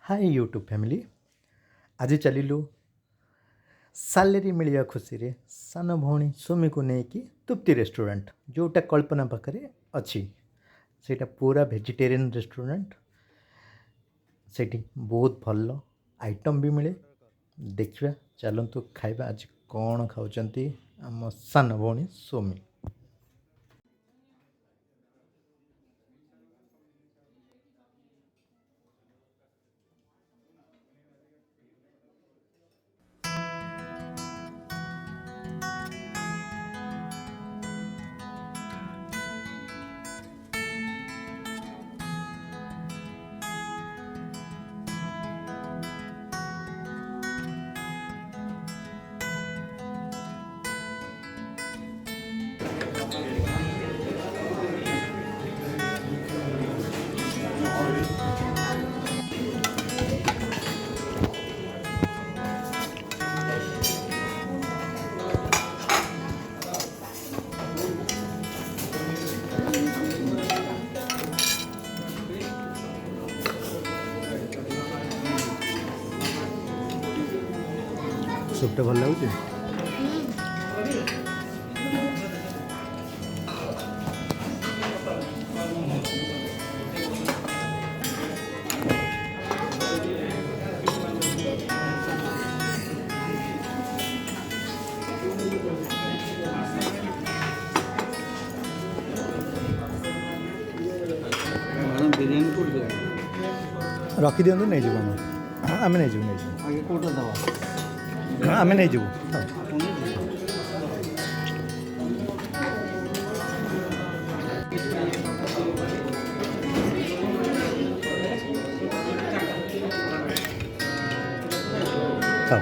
Hi YouTube family. आज चलिलु salary मिलिया खुशी रे सान भौणी सुमी को नेकी तृप्ति रेस्टोरेंट जोटा कल्पना पाखरे अच्छी सेटा पूरा वेजिटेरियन रेस्टोरेंट। सेठी बहुत भल आइटम भी मिले। देखिए चलतु खाइबा आज कौन खाऊचंती आम सान भौणी सुमी। सुपटा भल लगुच बिरयानी कोड रखी दिंतु नहीं जीव आम नहीं जीव नहीं आगे कोटा दवा आम नहीं जीव खाऊ